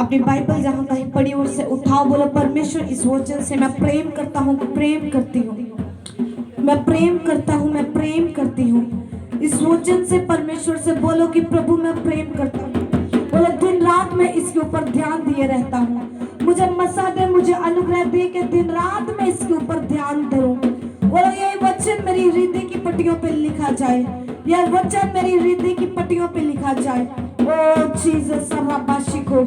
अपनी बाइबल जहाँ कहीं पड़ी हो उसे उठाओ, बोलो परमेश्वर इस वचन से मैं प्रेम करता हूँ, प्रेम करती हूँ, मैं प्रेम करता हूँ, मैं प्रेम करती हूँ। इस वचन से परमेश्वर से बोलो कि प्रभु मैं प्रेम करता हूँ। बोलो दिन रात मैं इसके ऊपर ध्यान दिए रहता हूँ, मुझे मसा दे, मुझे अनुग्रह दे के दिन रात मैं इसके ऊपर ध्यान दूं। बोलो ये वचन मेरी हृदय की पट्टियों पे लिखा जाए, यह वचन मेरी हृदय की पट्टियों पे लिखा जाए। ओ जीसस सराबाशी को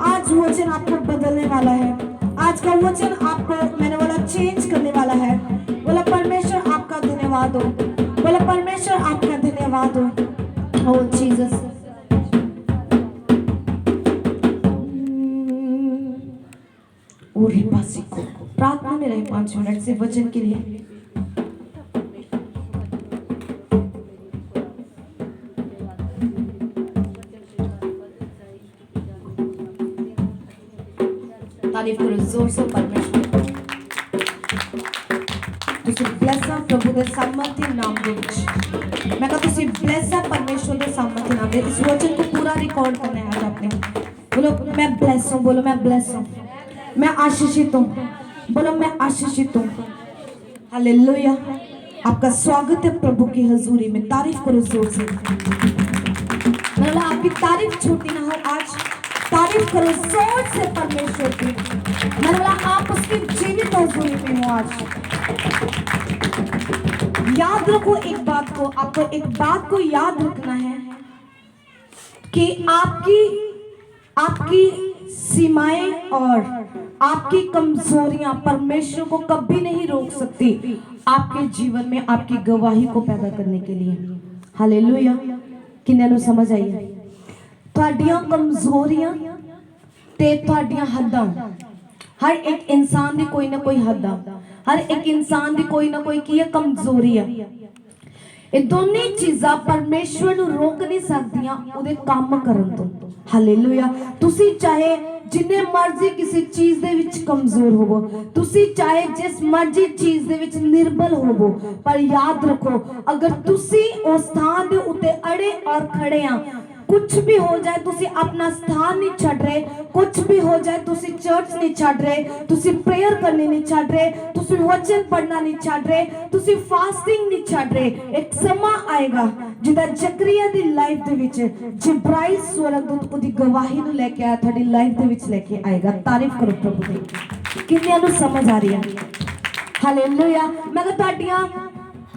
आज वचन आपको बदलने वाला है, आज का वचन आपको मैंने बोला चेंज करने वाला है। बोला परमेश्वर आपका धन्यवाद हो, बोला परमेश्वर आपका धन्यवाद हो। ओ जीसस को प्रार्थना में रहे 5 मिनट से वचन के लिए। तारीफ करो जोर से परमेश्वर। ਤੁਸੀਂ ਬਲੈਸ ਆ ਪ੍ਰਭੂ ਦੇ ਸਾਮਰਥੀ ਨਾਮ ਦੇ ਵਿੱਚ। मैं कहा ਤੁਸੀਂ ਬਲੈਸ ਆ परमेश्वर ਦੇ ਸਾਮਰਥੀ ਨਾਮ ਦੇ। इस वचन को पूरा रिकॉर्ड करना है आज आपने। बोलो मैं ब्लेस हूँ, बोलो मैं ब्लेस हूँ, मैं आशीषित हूँ, बोलो मैं आशीषित हूँ। हालेलुया। आपका स्वागत है प्रभु की हजूरी में। तारीफ करो जोर से। मतलब आपकी तारीफ छोटी ना हो, आज तारीफ करो जोर से परमेश्वर की। मतलब आप उसकी जीवित हजूरी में हो आज। याद रखो एक बात को, आपको एक बात को याद रखना है कि आपकी सीमाएं और आपकी कमजोरियां परमेश्वर को कभी नहीं रोक सकती आपके जीवन में आपकी गवाही को पैदा करने के लिए। हालेलुया। किन्ने नूं समझ आई है? तुहाडियां कमजोरियां ते तुहाडियां हद्दां, हर एक इंसान दी कोई ना कोई हद आ, हर एक इंसान दी कोई ना कोई की है कमजोरी है। ये दोनों चीज़ां परमेश्वर नूं रोक नहीं सकदियां उहदे काम करन तो। हालेलुया। तुसी चाहे जिन्ने मर्जी किसी चीज दे विच कमजोर होवो, तुसी चाहे जिस मर्जी चीज दे विच निर्बल होवो, पर याद रखो अगर तुसी उस स्थान दे उते अड़े और खड़े आ, कुछ भी हो जाए तुसी अपना स्थान नहीं छड़ रहे, कुछ भी हो जाए तुसी चर्च नहीं छड़ रहे, तुसी प्रेयर करने नहीं छड़ रहे, तुसी वचन पढ़ना नहीं छड़ रहे, तुसी फास्टिंग नहीं छड़ रहे। एक समा आएगा जिदा जकरिया दी लाइफ दे विच जिब्राइल स्वर्गदूत उदी गवाही नु लेके आया, थोड़ी लाइफ दे विच लेके आएगा। तारीफ करो प्रभु दी। किन्नियां नु समझ आ रही है? हालेलुया। मैं कहा तुहाडियां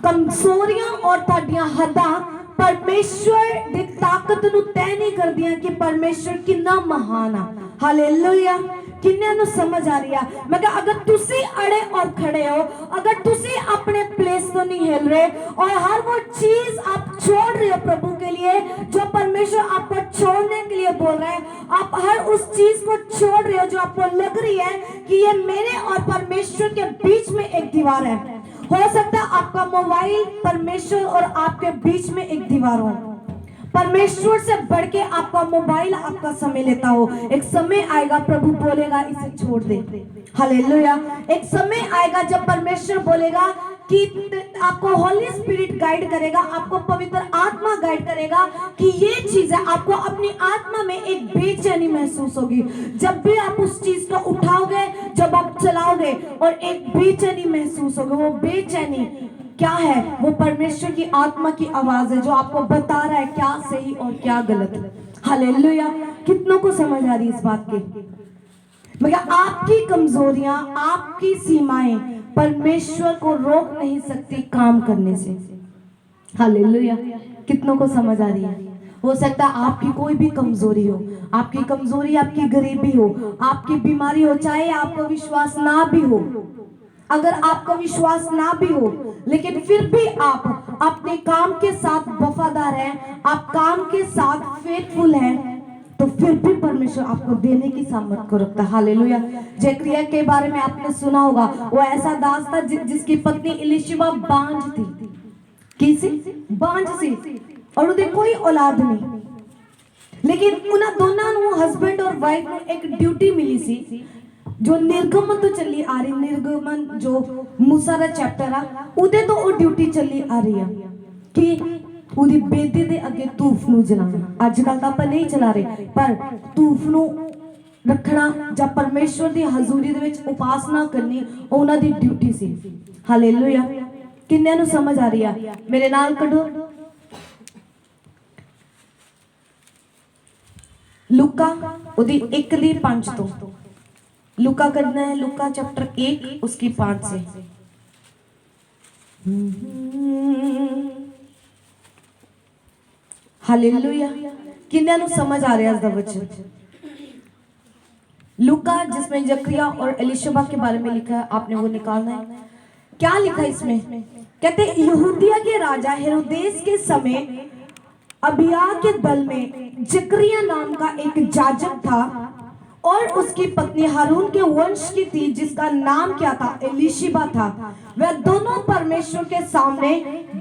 कमजोरियां और तुहाडियां हद्दां परमेश्वर दी ताकत नु तय नहीं कर दिया कि परमेश्वर कितना महान है। हालेलुया। किन्ने नु समझ आ रही है? मैं कहा अगर तुसी अड़े और खड़े हो, अगर तुसी अपने प्लेस तो नहीं हिल रहे और हर वो चीज आप छोड़ रहे हो प्रभु के लिए जो परमेश्वर आपको छोड़ने के लिए बोल रहे हैं, आप हर उस चीज को छोड़ रहे हो जो आपको लग रही है कि ये मेरे और परमेश्वर के बीच में एक दीवार है। हो सकता है आपका मोबाइल परमेश्वर और आपके बीच में एक दीवार हो, परमेश्वर से बढ़ के आपका मोबाइल आपका समय लेता हो। एक समय आएगा प्रभु बोलेगा इसे छोड़ दे। हालेलुया। एक समय आएगा जब परमेश्वर बोलेगा कि आपको होली स्पिरिट गाइड करेगा, आपको पवित्र आत्मा गाइड करेगा कि ये चीज है। आपको अपनी आत्मा में एक बेचैनी महसूस होगी जब भी आप उस चीज को उठाओगे, जब आप चलाओगे और एक बेचैनी महसूस होगी। वो बेचैनी क्या है? वो परमेश्वर की आत्मा की आवाज है जो आपको बता रहा है क्या सही और क्या गलत। हालेलुया। कितनों को समझ आ रही इस बात की? मगर आपकी कमजोरियां, आपकी सीमाएं परमेश्वर को रोक नहीं सकती काम करने से। हालेलुया। कितनों को समझ आ रही है? हो सकता है आपकी कोई भी कमजोरी हो, आपकी कमजोरी आपकी गरीबी हो, आपकी बीमारी हो, चाहे आपको विश्वास ना भी हो, अगर आपका विश्वास ना भी हो लेकिन फिर भी आप अपने काम के साथ वफादार हैं, आप काम के साथ फेथफुल हैं, तो फिर भी परमेश्वर आपको देने की सामर्थ को रखता है। हालेलुया। जकरिया के बारे में आपने सुना होगा, वो ऐसा दास था जिसकी पत्नी इलिशिबा बांझ थी। किसी बांझ सी और उन्हें कोई औलाद नहीं, लेकिन उन्हें दोनों हस्बैंड और वाइफ को एक ड्यूटी मिली सी जो निर्गमन तो चली आ रही, निर्गमन जो मूसा दा चैप्टर आ उदे तो वो ड्यूटी चली आ रही है कि उदी बेदी दे अगे धूफ नूं जलाना। अजकल तो आप नहीं चला रहे, पर धूफ नूं ਰੱਖਣਾ ਜਾਂ ਪਰਮੇਸ਼ਵਰ ਦੀ ਹਜ਼ੂਰੀ ਦੇ ਵਿੱਚ ਉਪਾਸਨਾ ਕਰਨੀ ਉਹ ਉਹਨਾਂ ਦੀ ਡਿਊਟੀ ਸੀ। ਹਾਲੇਲੂਇਆ। ਕਿੰਨਿਆਂ ਨੂੰ ਸਮਝ ਆ ਰਹੀ ਆ? ਮੇਰੇ ਨਾਲ ਕੱਢੋ लूका उदी 1:5 तो। लूका करना है, लूका चैप्टर 1 उसकी 5 से। हालेलुया। किन्ने नु समझ आ रहा है इसका वचन? लूका जिसमें जकरिया और एलिशबा के बारे में लिखा है, आपने वो निकालना है। क्या लिखा इसमें? कहते यहूदिया के राजा हेरोदेस के समय अबिया के दल में जकरिया नाम का एक जाजक था और उसकी पत्नी हारून के वंश की थी जिसका नाम क्या था? एलिशबा था। वह दोनों परमेश्वर के सामने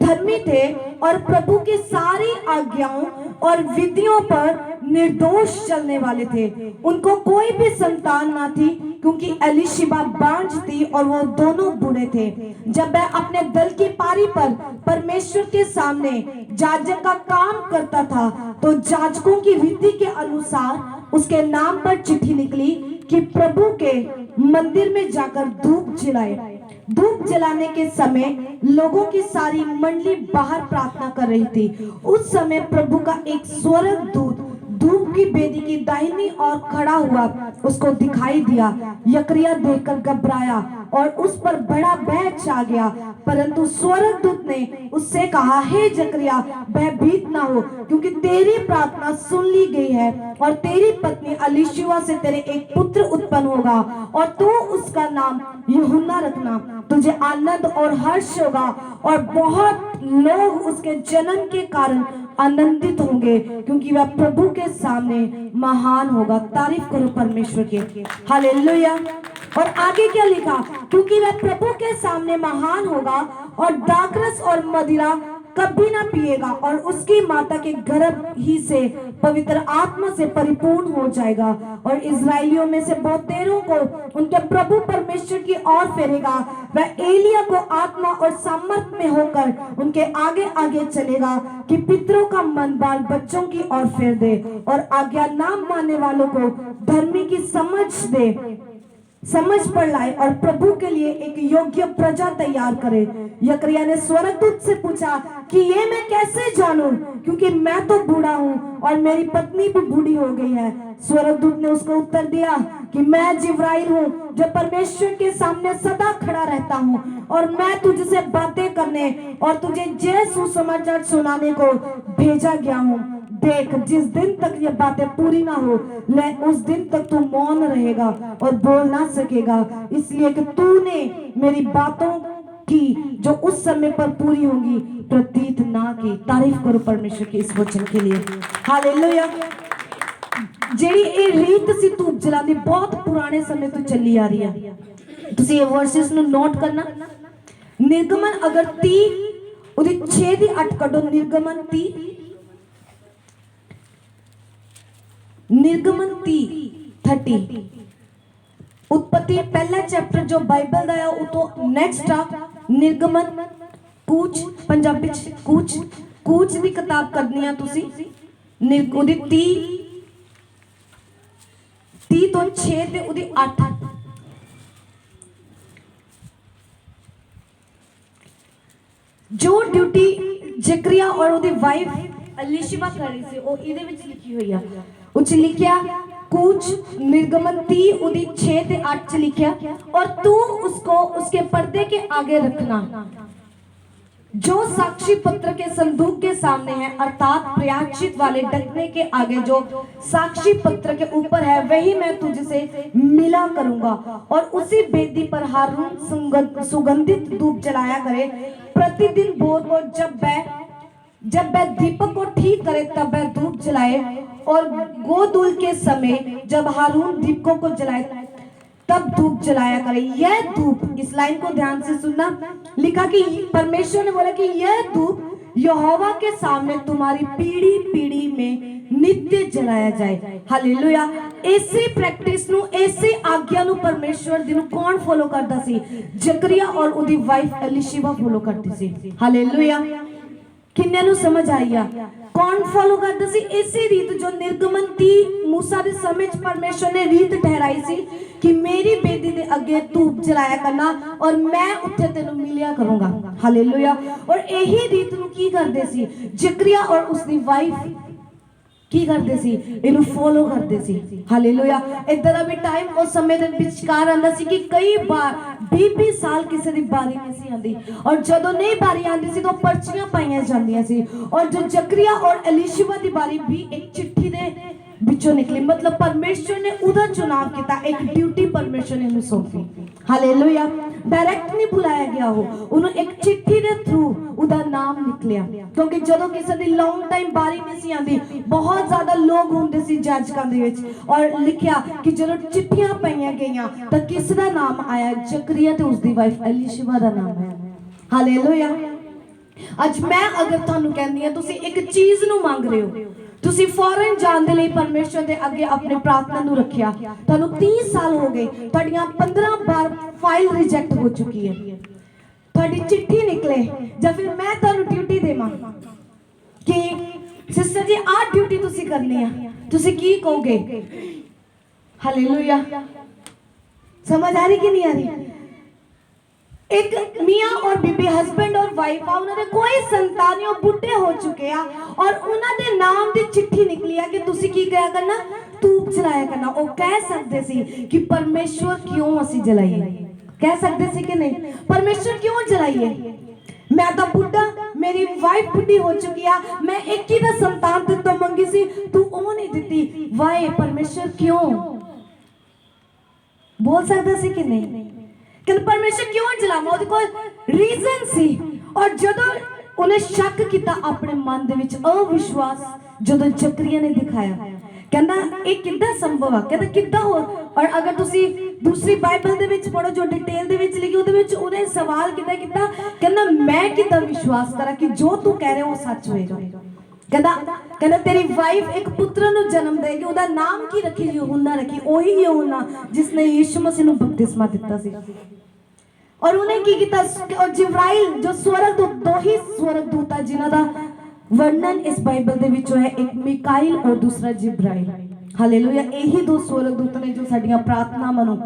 धर्मी थे और प्रभु की सारी आज्ञाओं और विधियों पर निर्दोष चलने वाले थे। उनको कोई भी संतान ना थी क्योंकि एलिशबा बांझ थी और वो दोनों बूढ़े थे। जब वह अपने दल की पारी पर परमेश्वर के सामने जाजक का काम करता था तो जाजकों की रीति के अनुसार उसके नाम पर चिट्ठी निकली कि प्रभु के मंदिर में जाकर धूप जलाए। धूप जलाने के समय लोगों की सारी मंडली बाहर प्रार्थना कर रही थी। उस समय प्रभु का एक स्वर्गदूत धूप की बेदी की दाहिनी ओर खड़ा हुआ उसको दिखाई दिया। यकरिया देखकर घबराया और उस पर बड़ा भय छा गया, परंतु स्वर्गदूत ने उससे कहा, हे जकरिया भयभीत ना हो, क्योंकि तेरी प्रार्थना सुन ली गई है और तेरी पत्नी एलिशबा से तेरे एक पुत्र उत्पन्न होगा और तू उसका नाम यूहन्ना रखना। तुझे आनंद और हर्ष होगा और बहुत लोग उसके जन्म के कारण आनंदित होंगे क्योंकि वह प्रभु के सामने महान होगा। तारीफ करो परमेश्वर की। हालेलुया। और आगे क्या लिखा? क्योंकि वह प्रभु के सामने महान होगा और दाखरस और मदिरा कभी ना पिएगा और उसकी माता के गर्भ ही से पवित्र आत्मा से परिपूर्ण हो जाएगा और इजराइलियों में से बहुतेरों को उनके प्रभु परमेश्वर की ओर फेरेगा। वह एलिया को आत्मा और सामर्थ में होकर उनके आगे आगे चलेगा कि पितरों का मन बाल बच्चों की ओर फेर दे और आज्ञा ना मानने वालों को धर्मी की समझ पर लाए और प्रभु के लिए एक योग्य प्रजा तैयार करे। यकरिया ने स्वर्गदूत से पूछा कि ये मैं कैसे जानूं, क्योंकि मैं तो बूढ़ा हूँ और मेरी पत्नी भी बूढ़ी हो गई है। स्वर्गदूत ने उसको उत्तर दिया कि मैं जिब्राइल हूँ जो परमेश्वर के सामने सदा खड़ा रहता हूँ और मैं तुझसे बातें करने और तुझे जय सुसमाचार सुनाने को भेजा गया हूँ। देख, जिस दिन तक ये बातें पूरी ना हो ले उस दिन तक तू मौन रहेगा और बोल ना सकेगा, इसलिए कि तूने मेरी बातों की जो उस समय पर पूरी होगी प्रतीत ना की। तारीफ करो परमेश्वर के इस वचन के लिए। हालेलुया। जेड़ी ये रीत सी धूप जलाने बहुत पुराने समय तो चली आ रही है। तुसी ये वर्सेस नु नोट करना। निर्गमन अगर 30 उदी 6 दी 8 कढो। निर्गमन 30 उत्पत्ति पहला चैप्टर जो बाइबल दा है वो तो नेक्स्ट आ। निर्गमन कूच पंजाबी कूच दी किताब करनी है तुसी। ओदी 30 तो 6 ते ओदी 8 जो ड्यूटी जकरिया और ओदी वाइफ एलिशबा कर रही सी वो इहदे विच लिखी हुई है। उच लिखिया कूच निर्गमन 30 उदी 6 ते 8 च लिखिया, और तू उसको उसके पर्दे के आगे रखना जो साक्षी पत्र के संदूक के सामने है, अर्थात प्रायश्चित वाले ढकने के आगे जो साक्षी पत्र के ऊपर है वही मैं तुझसे मिला करूंगा। और उसी वेदी पर हारून सुगंधित धूप जलाया करे प्रतिदिन भोर को जब वह दीपक को ठीक करे तब वह धूप जलाए, और गोधूल के समय जब हारून दीपकों को जलाए तब धूप जलाया करे। यह धूप, इस लाइन को ध्यान से सुनना, लिखा कि परमेश्वर ने बोला कि यह धूप यहोवा के सामने तुम्हारी पीढ़ी पीढ़ी में नित्य जलाया जाए। हालेलुया। ऐसी प्रैक्टिस नु ऐसी आज्ञा नु परमेश्वर दी नु कौन फॉलो करता सी? जकरिया और उदी वाइफ एलिशबा फॉलो करती सी। हालेलुया। किन्ने नूं समझ आई आ? कौन फॉलो करता सी इसी रीत जो निर्गमन दी मूसा दे समय च परमेश्वर ने रीत ठहराई सी कि मेरी बेदी दे अगे धूप जलाया करना और मैं उत्थे तेनू मिलिया करूंगा। हालेलुया। और यही रीत नूं की करदे सी जकरिया और उसदी वाइफ की करते सी, इन्हू फॉलो करते सी। हालेलुया। इधर अभी टाइम उस समय दे विचकार आंदा सी कि कई बार 20-20 साल किसी दी बारी नहीं सी आंदी और जदों नहीं बारी आंदी सी तो पर्चियां पाईयां जांदियां सी और जो जकरिया और एलिशबा दी बारी भी एक चिट्ठी दे बिचों निकली। मतलब परमेश्वर ने उदा चुनाव किया, एक ड्यूटी परमेश्वर ने उन्हें सौंपी। हालेलुया। डायरेक्ट नहीं बुलाया गया हो, उन्हें एक चिट्ठी दे थ्रू उदा नाम निकलिया क्योंकि जदों किसी दी लॉन्ग टाइम बारी नहीं सी आंदी बहुत ज्यादा लोग होंदे सी जाजकां दे विच और लिखिया कि जदों चिट्ठियां पाईयां गईयां तां किस दा नाम आया? जकरिया ते उसदी वाइफ एलिशबा दा नाम आया। हालेलुया। अज मैं अगर तुहानू कहंदी हां तुसीं एक चीज नू मंग रहे हो, तुसी फौरन जान दे लई परमेश्वर दे अगे अपने प्रार्थना नू रखिया, तुहानू 30 साल हो गए, तुहाडियां 15 बार फाइल रिजेक्ट हो चुकी है, तुहाडी चिट्ठी निकले या फिर मैं तुहानू ड्यूटी देवां कि सिस्टर जी आ ड्यूटी तुसी करनी है, तुसी की कहोगे? हालेलुया। समझ आ रही कि नहीं आ रही? एक मियाँ और बीबी हस्बैंड और वाइफ आ, उन्होंने कोई संतान नहीं, बुढ़े हो चुके आ और उन्होंने नाम दी चिट्ठी निकली है कि तुसी की करा करना? धूप जलाया करना। वो कह सकते सी कि परमेश्वर क्यों असी जलाइए? कह सकते सी कि नहीं? परमेश्वर क्यों जलाइए? मैं तो बुढ़ा, मेरी वाइफ बुढ़ी हो चुकी है, मैं एक ही दा संतान ते तो मंगी सी, तू ओ नहीं दिती, वाए परमेश्वर क्यों? बोल सकता सी कि नहीं? कि परमेश्वर क्यों जलावा? ਉਹਦੇ ਕੋਲ रीजन सी। और जदों उन्हें शक किया अपने मन दे विच अविश्वास जदों जकरिया ने दिखाया, कहंदा ये किद्दां संभव आ? कहंदा किद्दां हो? और अगर तुसी दूसरी बाइबल दे विच पढ़ो जो डिटेल दे विच लिखी ਉਹਦੇ विच उन्हें सवाल किद्दां कीता, कहंदा मैं किद्दां विश्वास करा कि जो तू कह रहे हो सच होएगा? कहंदा तेरी वाइफ एक पुत्र नु जन्म देगी, ਉਹਦਾ नाम की रखी? यूहन्ना रखी। वही यूहन्ना जिसने यीशु मसीह नु बपतिस्मा दिता सी। और उन्हें की किया? और जिब्राइल जो स्वर्गदूत, दो ही स्वर्गदूत है जिन्हां दा वर्णन इस बाइबल दे विच है, एक मिकाइल और दूसरा जिब्राइल। हालेलुया। यही दो स्वर्गदूत ने जो साडियां प्रार्थनावां नूं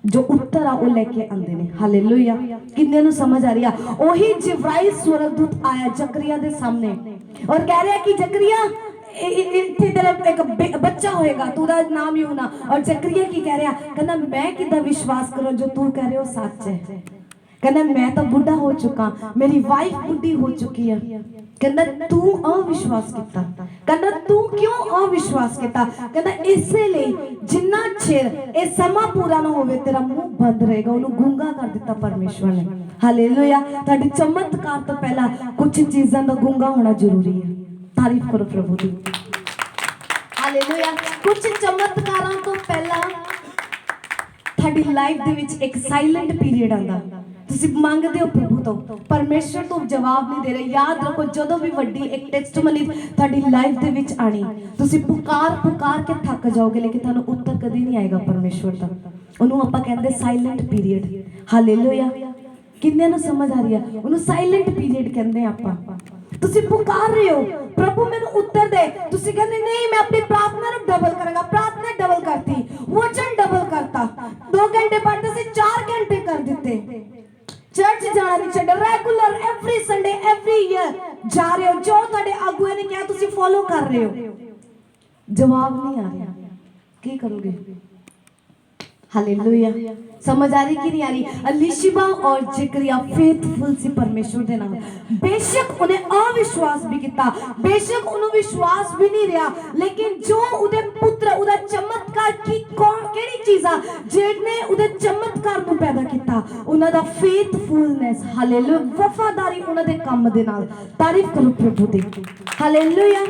जो उत्तर आ वो लेके आंदे ने। हालेलुया। किन्ने नूं समझ आ रही है? वही जिब्राइल स्वर्गदूत आया जकरिया दे सामने और कह रहा है कि जकरिया इत्थे तेरा एक बच्चा होएगा, तूदा नाम यूहन्ना। और जकरिया की कह रहा? कहना मैं किद्दां विश्वास करूं जो तू कह रहे हो सच है? कहना मैं तो बुढ़ा हो चुका, मेरी वाइफ बुढ़ी हो चुकी है। कहना तू अविश्वास किया। कहना तू क्यों अविश्वास किया? कहना इसलिए जिन्ना चिर ये समा पूरा ना होवे तेरा मुंह बंद रहेगा। उन्हें गूंगा कर दिता परमेश्वर ने। हालेलुया। तुहाडी चमत्कार तो पहला कुछ चीज़ों का गूंगा होना जरूरी है। तारीफ करो प्रभु दी। हालेलुया। कुछ चमत्कारां तो पहला तुहाडी लाइफ दे विच एक साइलेंट पीरियड आंदा। तुसी मंगदे हो प्रभु तो, परमेश्वर तो जवाब नहीं दे रहे। याद रखो जदों भी वड्डी एक टेस्टमनी तुहाडी लाइफ दे विच आनी, तुसी पुकार के थक जाओगे लेकिन तुहानू उत्तर कदी नहीं आएगा परमेश्वर दा। उन्होंने आपां कहंदे साइलेंट पीरियड। हालेलुया। किन्ने नूं समझ आ रही है? उन्होंने साइलेंट पीरियड कहंदे आपां। तुसी पुकार रहे हो प्रभु मैनू उत्तर दे, तुसी कहंदे नहीं मैं अपनी प्रार्थना नूं डबल करांगा। प्रार्थना डबल करती, वचन डबल करता, 2 घंटे पढ़ते से 4 घंटे कर दिते। चर्च जाना नहीं छड्डा, regular every Sunday every year जा रहे हो, जो तुहाडे अगुए ने कहा तुसी फॉलो कर रहे हो। जवाब नहीं आ रहा, की करोगे? हालेलुया। समझ आ रही कि नहीं आ रही? एलिशबा और जकरिया फेथफुल सी परमेश्वर दे नाल। बेशक उन्हें अविश्वास भी किया, बेशक उन्हें विश्वास भी नहीं रहा, लेकिन जो उदे पुत्र उदा चमत्कार की कौन केड़ी चीज आ जिसने उदे चमत्कार को पैदा किया? उन्हां दा फेथफुलनेस। हालेलुया। वफादारी उन्हां दे काम दे नाल। तारीफ करो प्रभु दी। हालेलुया।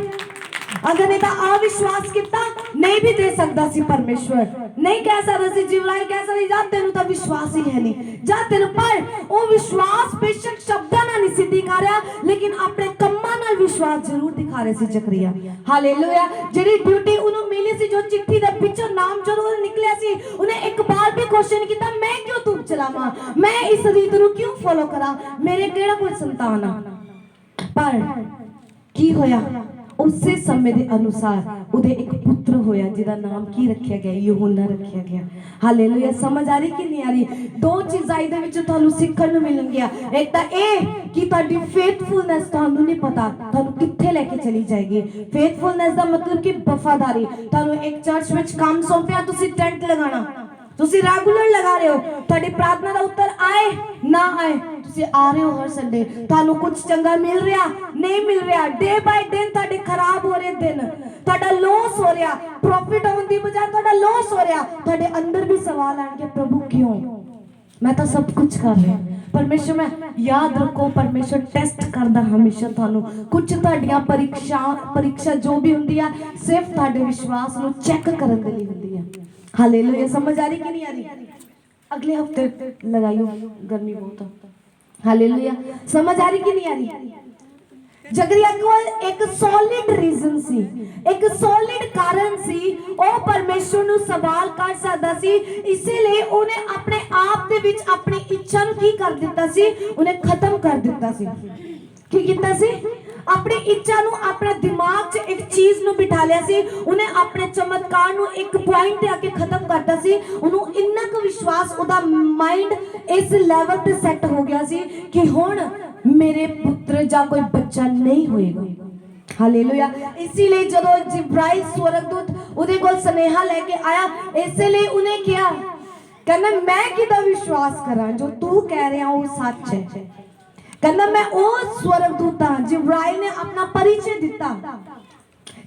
अगर नहीं अविश्वास किया नहीं भी दे सकता सी परमेश्वर, नहीं कह सकता सी जिब्राइल कह सकता जा तेनू तो विश्वास ही है नहीं, जा तेनू पर वो विश्वास बेशक शब्दां नाल नहीं सी दिखा रहा लेकिन अपने कम्मां नाल विश्वास जरूर दिखा रहे सी जकरिया। हालेलुया। जेडी ड्यूटी उन्होंने मिली सी, जो चिट्ठी दे पिछों नाम जरूर निकलिया सी, उन्हें एक बार भी क्वेश्चन किया मैं क्यों धूप जलावां, मैं इस रीत नूं क्यों फॉलो करा, मेरे केड़ा कोई संतान आ? पर की होया, उसे समय के अनुसार उदे एक पुत्र होया जिहदा नाम की रखा गया, यूहन्ना रखा गया। हालेलुया। समझ आ रही कि नहीं आ रही? दो चीज़ां इहदे विच तुहानूं सीखण नूं मिलणगीਆਂ। एक तां इह कि तुहाडी फेथफुलनेस तुहानूं नहीं पता तुहानूं कित्थे लैके चली जाएगी। फेथफुलनेस दा मतलब कि वफादारी। तुहानूं एक चर्च विच काम सौंपिया, तुसीं टेंट लगाना, तुसीं रेगुलर लगा रहे हो, तुहाडी प्रार्थना दा उत्तर आए ना आए, तुसीं आ रहे हो हर संडे, तुहानूं कुछ चंगा मिल रहा नहीं मिल रहा, डे बाय डे तुहाडे खराब हो रहे दिन, तुहाडा लॉस हो रहा, प्रॉफिट होने की बजाय तुहाडा लॉस हो रहा, तुहाडे अंदर भी सवाल आएंगे, प्रभु क्यों? मैं तो सब कुछ कर रहा। परमेश्वर में याद रखो, परमेश्वर टेस्ट करता हमेशा थानू। कुछ तुहाडियां परीक्षा जो भी हुंदी है सिर्फ तुहाडे विश्वास नूं चेक करन दे लई हुंदी है। हालेलुया। समझ आ रही कि नहीं आ रही? अगले हफ्ते लगाइयो, गर्मी बहुत है। हालेलुया। समझ आ रही कि नहीं आ रही? जकरिया कोल एक सॉलिड रीजन सी, एक सॉलिड कारण सी, ओ परमेश्वर नु सवाल कर सकदा सी, इसीलिए उन्हें अपने आप दे विच अपनी इच्छा नु की कर दिता सी, उन्हें खत्म कर दिता सी। की कीता सी? अपनी इच्छा नु, अपने दिमाग च एक चीज नु बिठा लिया सी, उन्हें अपने चमत्कार नु एक पॉइंट ते आके खत्म करता सी। उन्हों इन्ना क विश्वास, उदा माइंड इस लेवल ते सेट हो गया सी कि हुण मेरे पुत्र जा कोई बच्चा नहीं होएगा। हालेलुया। इसीलिए जदों जिब्राइल स्वर्गदूत उहदे कोल स्नेहा लेके आया, इसलिए उन्हें कहा, कहना मैं किदा विश्वास करा, जो तू कह रहा वो सच है। कहना मैं ओ स्वर्गदूत हां, जिब्राइल ने अपना परिचय दिता,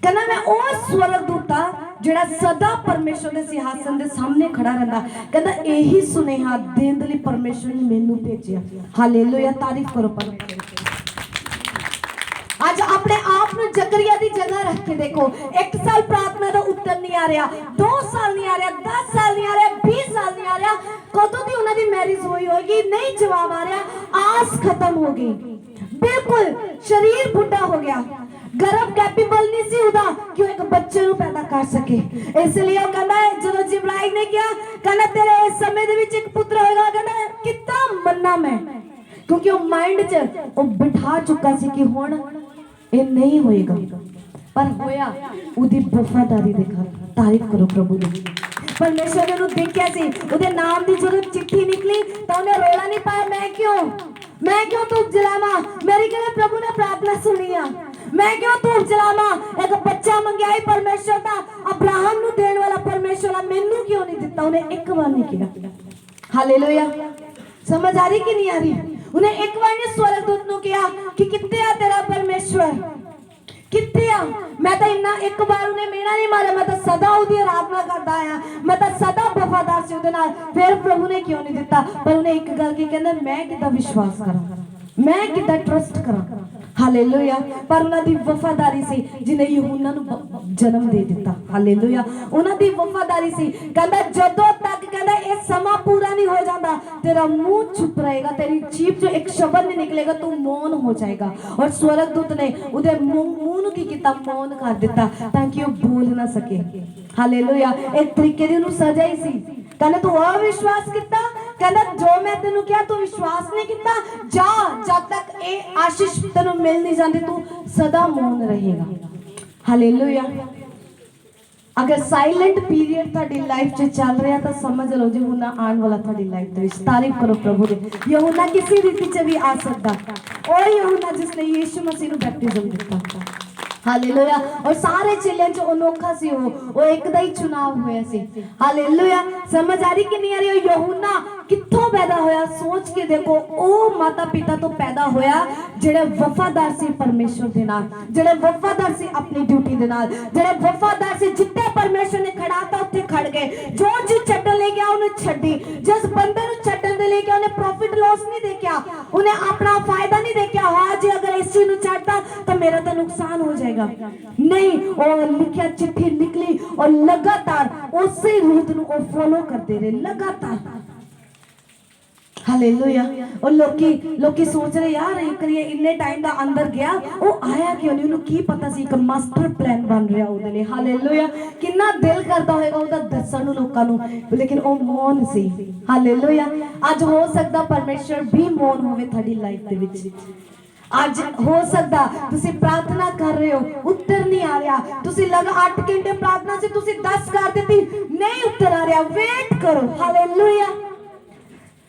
कहना मैं ओ स्वर्गदूत हां जिहड़ा सदा परमेश्वर के सिंहासन के सामने खड़ा रहंदा। कहना यही सुनेहा देण दे लई परमेश्वर ने मैनू भेजिया। हालेलुया। तारीफ करो परमेश्वर। आज अपने आप में जकरिया की जगह रख के देखो। 1 साल प्रार्थना का उत्तर नहीं आ रहा, 2 साल नहीं आ रहा, 10 साल नहीं आ रहा, 20 साल नहीं आ रहा, कदों की उन्होंने मैरिज हुई होगी नहीं जवाब आ रहा, आस खत्म हो गई, बिल्कुल शरीर बुढ़ा हो गया, गर्भ कैपेबल नहीं सी उदा कि एक बच्चे को पैदा कर सके। इसलिए कहना है जो जिब्राइल ने किया, कहना तेरे इस समय दे विच एक पुत्र होगा, कहना कितना मन्ना मैं, क्योंकि वो माइंड च वो बिठा चुका सी कि हुण ये नहीं होएगा, पर होया उदी वफादारी देखा। तारीफ करो प्रभु दी। परमेश्वर ने उन्हें देखा सी, उहदे नाम दी जरूर चिट्ठी निकली तो उन्हें रोला नहीं पाया, मैं क्यों धूप जलावा, मेरी कहने प्रभु ने प्रार्थना सुनी आ, मैं क्यों धूप जलावा, एक बच्चा मंगया परमेश्वर दा, अब्राहम नु देने वाला परमेश्वर मैनू क्यों नहीं दिता, उन्हें एक बार नहीं किया। हालेलुया। समझ आ रही कि नहीं आ रही? उन्हें एक बार ने स्वर्गदूत नु किया कि कित्ते आ तेरा परमेश्वर, कित्ते आ? मैं तो इन्ना एक बार उन्हें मेरा नहीं मारा, मैं तो सदा उदी आराधना करता आया, मैं तो सदा वफादार सी उहदे नाल, फिर प्रभु ने क्यों नहीं दिता? पर उन्हें एक गल की कहंदा मैं किदा विश्वास करा, मैं किदा ट्रस्ट करा। हालेलुया। पर उन्हां दी वफादारी सी जिन्हें यूहन्ना नु जन्म दे दिता। हालेलुया। उन्हां दी वफादारी सी, कहंदा जदों तक कहंदा ये समा पूरा नहीं हो जाता तेरा मुंह चुप रहेगा, तेरी जीभ जो एक शब्द नहीं निकलेगा, तू मौन हो जाएगा। और स्वर्गदूत ने उहदे मुंह नु की कीता, मौन कर दिता ताकि वो बोल ना सके। हालेलुया। एक तरीके दी उन्हें सजा ही सी। कहना तू अविश्वास किया, कहना जो मैं तेनू क्या तू विश्वास नहीं किया, जा जब तक ये आशीष तेनू मिल नहीं जाती तू सदा मौन रहेगा। हालेलुया। अगर साइलेंट पीरियड थोड़ी लाइफ च चल रहा तो समझ लो यूहन्ना आने वाला थोड़ी लाइफ में। तारीफ करो प्रभु दे। यूहन्ना किसी रीति च भी आ सकता, और यूहन्ना जिसने यीशु मसीह को बैप्टिज्म दिता। हालेलुया। और सारे चेलियां जो अनोखा सी वो एक दा ही चुनाव होया सी। हालेलुया। समझ आ रही कि नहीं आ रही? यूहन्ना कित्थों पैदा होया? सोच के देखो, ओ माता पिता तो पैदा होया जेड़े वफादार सी परमेश्वर दे नाल, जेड़े वफादार सी अपनी ड्यूटी दे नाल, जेड़े वफादार सी जिथे परमेश्वर ने खड़ाता उत्थे खड़ गए, जो चीज छड्डन ले गया उन्हें छड्डी, जिस बंदे नु छड्डन दे ले गया उन्हें प्रॉफिट लॉस नहीं देखा, उन्हें अपना फायदा नहीं देखा, हां जी अगर इस चीज नु छड्डता तो मेरा तो नुकसान हो जाएगा, नहीं। और लिखिया चिट्ठी निकली और लगातार उसी रूट नु फॉलो करते रहे लगातार। हालेलुया। और लोकी सोच रहे यार एक इन्ने टाइम दा अंदर गया वो आया क्यों नहीं, उन्हें की पता सी एक मास्टर प्लान बन रहा उहदे लिए। हालेलुया। कितना दिल करता होगा उहदा दस्सण नूं लोकां नूं, लेकिन वो मौन सी। हालेलुया। आज हो सकता परमेश्वर भी मौन होवे थाडी लाइफ दे विच, ਅੱਜ ਹੋ ਸਕਦਾ ਤੁਸੀਂ ਪ੍ਰਾਰਥਨਾ ਕਰ ਰਹੇ ਹੋ, ਉੱਤਰ ਨਹੀਂ ਆ ਰਿਹਾ, ਤੁਸੀਂ ਲਗਾ 8 ਘੰਟੇ ਪ੍ਰਾਰਥਨਾ ਸੀ, ਤੁਸੀਂ 10 ਕਰ ਦਿੱਤੀ, नहीं उत्तर आ रहा, वेट करो। हालेलुया।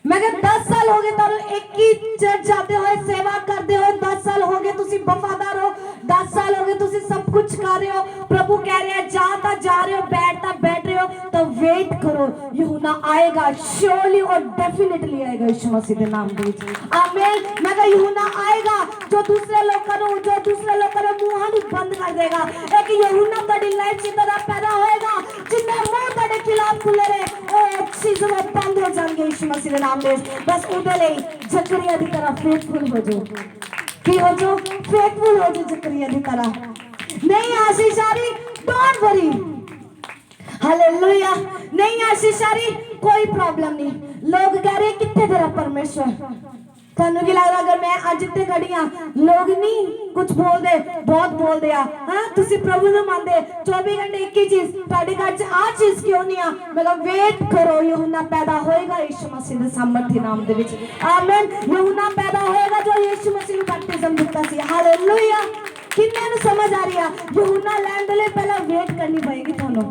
मैं 10 साल हो गए तुहानू एक ही चर्च जाते हुए सेवा करते हो, 10 साल हो गए तुसी वफादार हो, 10 साल हो गए तुसी सब कुछ कर रहे हो, प्रभु कह रहे हैं जाता जा रहे हो, बैठता बैठ रहे हो, तो वेट करो, यूहन्ना आएगा, श्योरली और डेफिनेटली आएगा यीशु मसीह के नाम दे। आमीन। मैं कहा यूहन्ना आएगा जो दूसरे लोगों मुंह बंद कर देगा। एक यूहन्ना तेरी लाइफ की तरह पैदा होएगा, जिन्ने मुंह तेरे खिलाफ खुले रहे ओ चीज़ वो बंद हो जाएंगे यीशु मसीह के नाम दे। बस उदे लिए जकरिया की तरह फेथफुल हो जाओ, की हो जाओ, फेथफुल हो जाओ जकरिया की तरह। नहीं आशीष आ रही, डोंट वरी। हालेलुया। नहीं आशीष आ रही, कोई प्रॉब्लम नहीं। लोग कह रहे कितने तेरा परमेश्वर, थानू की लगता अगर मैं अज इत्थे खड़ी हां, लोग नहीं कुछ बोल दे, बहुत बोल दे हां तुसी प्रभु ਨੂੰ ਮੰਨਦੇ 24 घंटे एक ही चीज ਤੁਹਾਡੇ ਘਰ 'ਚ ਆ चीज क्यों नहीं आ। मैं कहा वेट करो, यूहन्ना पैदा होएगा यीशु मसीह ਦੇ ਸਾਮਰਥੀ ਨਾਮ ਦੇ ਵਿੱਚ। आमीन। यूहन्ना पैदा होएगा जो यीशु मसीह ਨੂੰ ਬਪਤਿਜ਼ਮ ਦਿੱਤਾ ਸੀ। हालेलुया। किन्ने ਨੂੰ समझ आ रही है? यूहन्ना ਲੈਣ ਦੇ ਲਈ ਪਹਿਲਾਂ वेट करनी पएगी ਤੁਹਾਨੂੰ।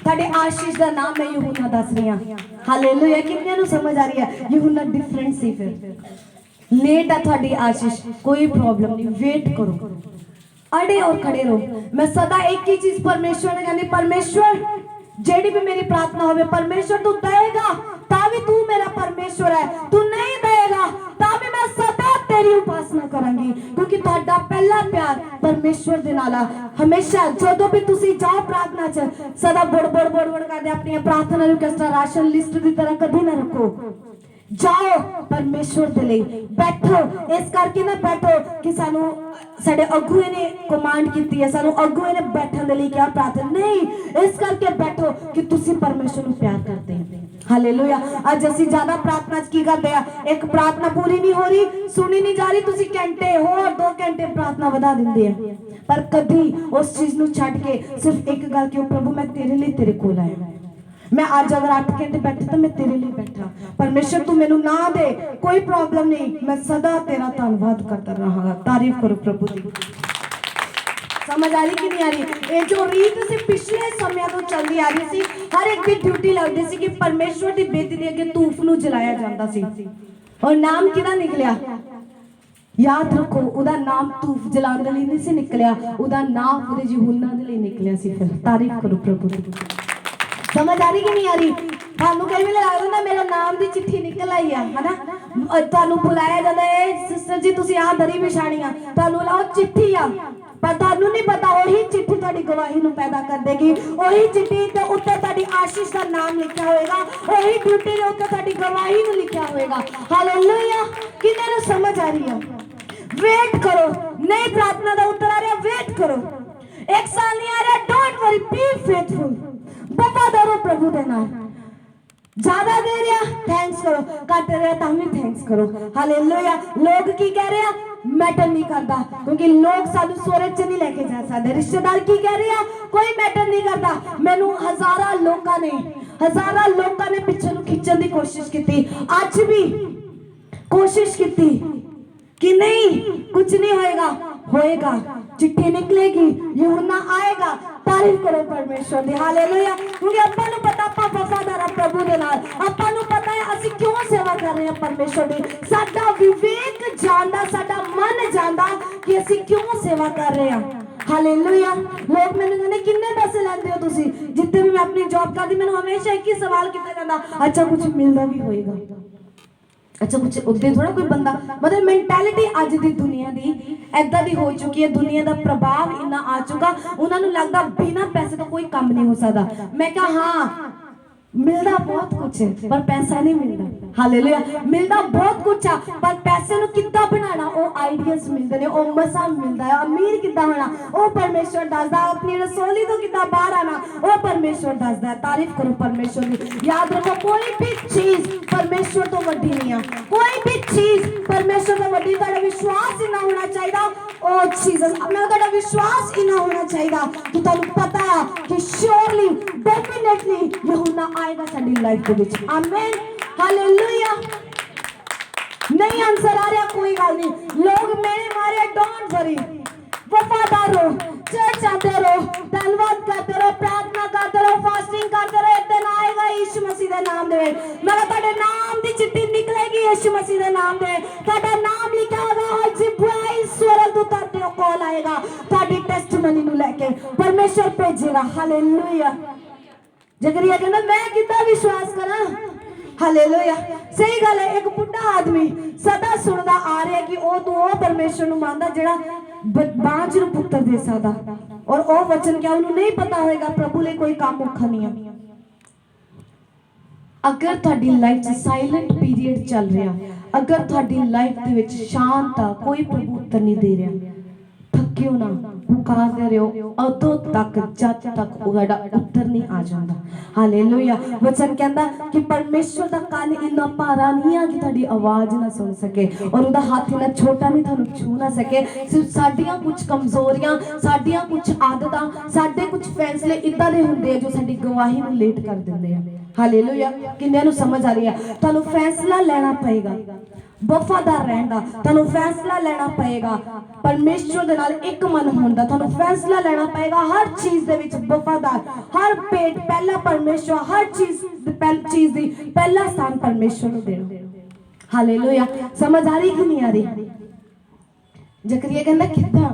ਤੁਹਾਡੇ आशीष ਦਾ ਨਾਮ मैं यूहन्ना ਦੱਸ ਰਹੀ ਹਾਂ। हालेलुया। किन्ने ਨੂੰ समझ आ रही है? यूहन्ना डिफरेंट ਸੀ ਫਿਰ। लेट है थोड़ी आशीष, कोई प्रॉब्लम नहीं, वेट करो, अड़े और खड़े रहो। मैं सदा एक ही चीज परमेश्वर ने कहनी, परमेश्वर जेडी भी मेरी प्रार्थना होवे, परमेश्वर तू देगा तावी तू मेरा परमेश्वर है, तू नहीं देगा तावी मैं सदा तेरी उपासना करांगी, क्योंकि ਤੁਹਾਡਾ पहला प्यार परमेश्वर दे नाल हमेशा। ਜਦੋਂ भी तुसी जाओ प्रार्थना च सदा बड़ बड़ करदे अपनी प्रार्थना रिक्वेस्ट राशन लिस्ट की तरह कभी ना रखो। जाओ परमेश्वर दे लिए बैठो, इस करके ना बैठो कि सानू साडे अगुए ने कमांड की है, सानू अगुए ने बैठने दे लिए क्या प्रार्थना नहीं, इस करके बैठो कि तुसी परमेश्वर को प्यार करते हैं। हालेलुया। आज असी ज्यादा प्रार्थना की करते हैं, एक प्रार्थना पूरी नहीं हो रही, सुनी नहीं जा रही, तुसी घंटे होर 2 घंटे प्रार्थना बढ़ा देंदे हैं, पर कभी उस चीज नू छड्ड के सिर्फ एक गल कि प्रभु मैं तेरे लिए तेरे कोल आया, मैं आज अगर 8 घंटे बैठे तो मैं तेरे लिए बैठा, परमेश्वर तू मेनू ना दे कोई प्रॉब्लम नहीं, मैं सदा तेरा धन्यवाद करता रहांगा। तारीफ करो प्रभु दी। समझ आ रही कि नहीं आ रही? ये जो रीत से पिछले समय तो चलती आ रही सी, हर एक की ड्यूटी लगती सी कि परमेश्वर की बेदी दे के धूफ नू जलाया जाता सी, और नाम किदा निकलिया? याद रखो, उदा नाम धूफ जलाने के लिए नहीं सी निकलिया, उदा नाम उदे यूहन्ना दे लिए निकलिया सी। फिर तारीफ करो प्रभु दी। समझ आ रही कि नहीं आ रही? थानू कई वेले लगदा ना मेरा नाम दी चिट्ठी निकल आई है ना, थानू बुलाया जाता है सिस्टर जी तुसी आ दरी बिछाणी आ, थानू लाओ चिट्ठी आ, पर थानू नहीं पता वही चिट्ठी तुहाडी गवाही नू पैदा कर देगी, वही चिट्ठी ते उत्ते तुहाडी आशीष दा नाम लिखा होएगा, वही ड्यूटी दे उत्ते तुहाडी गवाही नू लिखा होएगा। हालेलुया। किन्ने नू समझ आ रही है? वेट करो, नहीं प्रार्थना दा उत्तर आ रहा, वेट करो। 1 साल नहीं आ रहा, डोंट वरी, बी फेथफुल, वफादार हो प्रभु दे नाल। ज्यादा दे रहा थैंक्स करो, घट रहा तां भी थैंक्स करो। हालेलुया। लोग की कह रहे हैं मैटर नहीं करता, क्योंकि लोग सानू स्वर्ग च नहीं लेके जा सकते। रिश्तेदार की कह रहे हैं कोई मैटर नहीं करता। मैनू हजारां लोगों ने पिछे नू खिंचण दी कोशिश की, अज भी कोशिश की कि नहीं कुछ नहीं होएगा, होएगा, चिट्ठी निकलेगी, यूहन्ना आएगा। तारीफ करो परमेश्वर दी। हालेलुया। क्योंकि आपां नू पता आपां वफादार प्रभु दे नाल, आपां नू पता है असीं क्यों सेवा कर रहे हैं परमेश्वर दी। साडा विवेक जानदा, साडा मन जानदा कि असीं क्यों सेवा कर रहे हैं। हालेलुया। लोग मैंने कहते किन्ने पैसे लैंदे हो तुसीं? जितने भी मैं अपनी जॉब करदी मैंने हमेशा एक ही सवाल किया जाता, अच्छा कुछ मिलदा भी होएगा, अच्छा कुछ उदे थोड़ा कोई बंदा, मतलब मेंटालिटी अज दी दुनिया दी ऐदा दी हो चुकी है, दुनिया दा प्रभाव इन्ना आ चुका, उन्होंने लगता बिना पैसे तो कोई काम नहीं हो सकता। मैं कहा हाँ मिलता बहुत कुछ है पर पैसा नहीं मिलता। हालेलुया। मिलता बहुत कुछ है पर पैसे नु किद्दां बनाना वो आइडियाज मिलते हैं, वो मसा मिलता है। अमीर किद्दां होना वो परमेश्वर दसदा, अपनी रसोली तो किद्दां बाहर आना वो परमेश्वर दसदा है। तारीफ करो परमेश्वर की। याद रखो कोई भी चीज परमेश्वर तो वड्डी नहीं है, कोई भी चीज परमेश्वर तो वड्डी। तेरा विश्वास इन्ना होना चाहिए ओ जीसस, मैं तेरा विश्वास इन्ना होना चाहिए कि तुहानू पता है कि श्योरली डेफिनेटली यूहन्ना आएगा साडी लाइफ दे विच। आमीन। हालेलुया। नहीं आंसर आ रहा, कोई गल नहीं, लोग मेरे मारे, डोंट वरी, वफादार रहो, चर्च आते रहो, धन्यवाद करते रहो, प्रार्थना करते रहो, फास्टिंग करते रहो। एक दिन आएगा यीशु मसीह के नाम दे, मैं ਤੁਹਾਡੇ नाम की चिट्ठी निकलेगी यीशु मसीह के नाम दे, ਤੁਹਾਡਾ नाम लिखा होगा और जिब्राइल स्वर्गदूत ਤੁਹਾਡੇ ਕੋਲ आएगा, ਤੁਹਾਡੀ टेस्टमनी ਨੂੰ लेके परमेश्वर भेजेगा। हालेलुया। जकरिया कहना मैं कितना विश्वास करा। हालेलुया। सही गल है। एक बुढ़ा आदमी सदा सुनता आ रहा है कि वो परमेश्वर ਨੂੰ ਮੰਨਦਾ ਜਿਹੜਾ बांझ ਨੂੰ पुत्र दे सकदा, और ਉਹ वचन क्या उन्हें नहीं पता होएगा प्रभु ਲਈ कोई काम औखा नहीं है। अगर ਤੁਹਾਡੀ ਲਾਈਫ 'ਚ ਸਾਇਲੈਂਟ ਪੀਰੀਅਡ ਚੱਲ ਰਿਹਾ, अगर ਤੁਹਾਡੀ ਲਾਈਫ ਦੇ ਵਿੱਚ ਸ਼ਾਂਤ ਆ, ਕੋਈ ਪ੍ਰਭੂ ਉੱਤਰ ਨਹੀਂ ਦੇ ਰਿਹਾ, थक्यो ना, पुकारते रहो अदों तक जब तक उहड़ा उत्तर नहीं आ जाता। हालेलुया। वचन कहता कि परमेश्वर दा कान इन्ना भारा नहीं है कि तुहाडी आवाज ना सुन सके, और उहदा हाथ इन्ना छोटा नहीं तुहानू छू ना सके। सिर्फ साडियां कुछ कमजोरियां, साडियां कुछ आदतां, साडे कुछ फैसले इदां दे हुंदे जो साडी गवाही नू लेट कर दिंदे आ। हालेलुया। किन्नियां नू समझ आ रही है? तुहानू फैसला लेना पएगा, वफादार रहना, तुहानू फैसला लेना पएगा, परमेश्वर दे नाल एक मन होने दा तुहानू फैसला लेना पएगा। हर चीज दे विच वफादार, हर पेट पहला परमेश्वर, हर चीज दी पहला स्थान परमेश्वर नू देना। हालेलुया। समझ आ रही कि नहीं आ रही? जकरिया कहंदा कितना,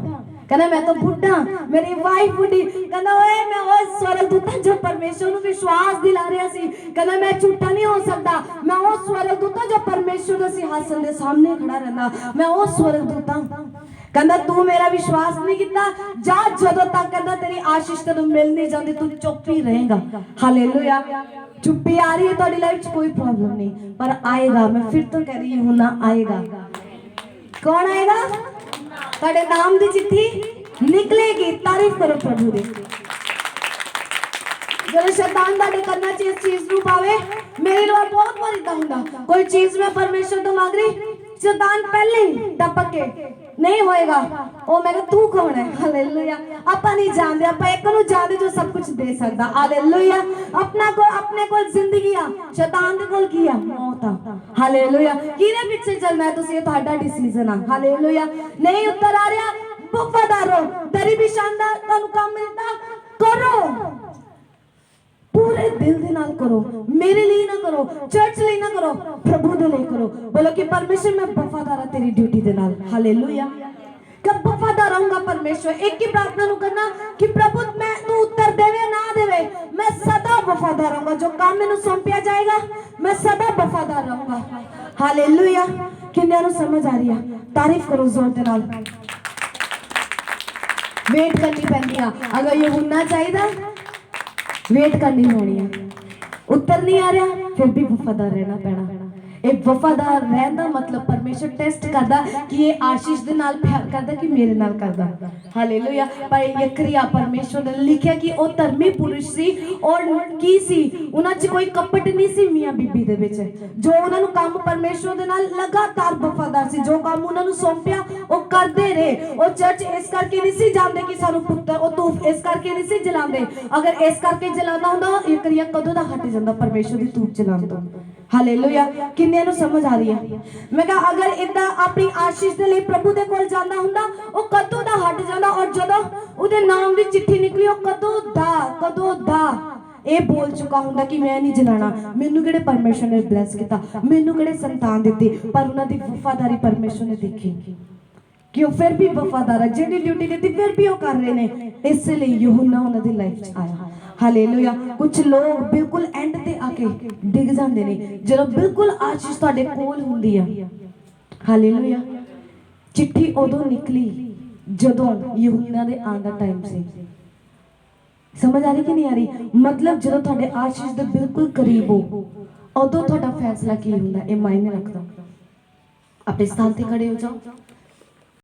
कहना मैं तो बुढ़ा, मेरी वाइफ बुढ़ी, कहना ओए मैं वो स्वर्गदूत जो परमेश्वर को विश्वास दिला रहा सी, कहना मैं झूठा नहीं हो सकता, मैं वो स्वर्गदूत जो परमेश्वर के सिंहासन के सामने खड़ा रहना, मैं वो स्वर्गदूत हां। कहना तू मेरा विश्वास नहीं किया, जा जदों तक कहना तेरी आशीष तेनू मिल नहीं जाती तू चुप ही रहेगा। हालेलुया। चुप्पी आ रही है तुम्हारी लाइफ में, कोई प्रॉब्लम नहीं, पर आएगा। मैं फिर तो कह रही हूं ना, आएगा। कौन आएगा? ਤੁਹਾਡੇ नाम की चिट्ठी निकलेगी। तारीफ करो प्रभु दी। जब शैतान ਤੁਹਾਡੇ ਕੰਨਾਂ 'ਚ इस चीज ਨੂੰ पावे, मेरे लिए बहुत बार इतना ਹੁੰਦਾ, कोई चीज मैं परमेश्वर तो मांग रही, शैतान पहले ही टपक के नहीं होएगा, ओ मैं तू कौन है? हालेलुया। आपा नहीं जानते, आपा एक नू जानते जो सब कुछ दे सकता। हालेलुया। अपने को जिंदगी आ, शैतान दे कोल की आ? मौत आ। हालेलुया। किरे पीछे चलना है तुसी, ये ਤੁਹਾਡਾ डिसीजन आ। हालेलुया। नहीं उत्तर आ रहा, वफादार हो, तेरी भी शानदार ਤੁਹਾਨੂੰ काम मिलता, करो पूरे दिल दे नाल करो, मेरे लिए ना करो, चर्च लिए ना करो, प्रभु दे लिए करो। बोलो कि परमेश्वर मैं वफादार हां तेरी ड्यूटी दे नाल। हालेलुया। कब वफादार रहूंगा परमेश्वर? एक ही प्रार्थना नु करना कि प्रभु मैं तू उत्तर देवे ना देवे, मैं सदा वफादार रहूंगा, जो काम मैनू सौंपया जाएगा मैं सदा वफादार रहूंगा। हालेलुया। किन्नियां नु समझ आ रही है? तारीफ करो जोर दे नाल। वेट करनी पैंदी आ, अगर ये होना चाहिए वेट करनी पैनी है, उत्तर नहीं आ रहा फिर भी वफादार रहना पैना। एक वफादार रहना मतलब परमेश्वर टेस्ट करदा कि ये आशीष दे नाल प्यार करदा कि मेरे नाल करदा। हालेलुया। पर यकरिया परमेश्वर ने लिखिया कि ओ धर्मी पुरुष सी, और की सी उन्हां च कोई कपट नहीं सी मियां बीबी दे विच, जो उन्हां नु काम परमेश्वर दे नाल लगातार वफादार सी, जो काम उन्हां नु सौंपिया ओ करदे रहे। ओ चर्च इस करके नहीं सी जांदे कि सानू पुत्तर ओ धूफ इस करके नहीं सी जलांदे, अगर इस करके जलांदा हुंदा यकरिया कदों दा हट जांदा परमेश्वर दी धूप जलाण तों। हालेलुया। किन्ने नु समझ आ रही है? मैं कहा अगर इदा अपनी आशीष दे लिए प्रभु दे कोल जांदा हुंदा ओ कदों दा हट जांदा, और जदों उहदे नाम दी चिट्ठी निकली ओ कदों दा ये बोल चुका हुंदा कि मैं नहीं जलाना, मैनू किहड़े परमेश्वर ने ब्लेस किया, मैनू किहड़े संतान दित्ती, पर उन्हां दी वफादारी परमेश्वर ने देखी कि वो फिर भी वफादार है, जिहड़ी ड्यूटी दी फिर भी वो कर रहे ने, इसलिए यूहन्ना उन्हां दी लाइफ च आया। हालेलुया। कुछ लोग बिल्कुल एंड ते आके डिग जाते हैं जो बिल्कुल आशीष तुहाडे कोल हुंदी है। हालेलुया। चिट्ठी उदों निकली जदों यूहन्ना दे आने दा टाइम से। समझ आ रही कि नहीं आ रही? मतलब जदों तुहाडे आशीष दे बिल्कुल करीब हो उदों तुहाडा फैसला की हुंदा, ये मायने रखदा। अपने स्थान ते खड़े हो जाओ।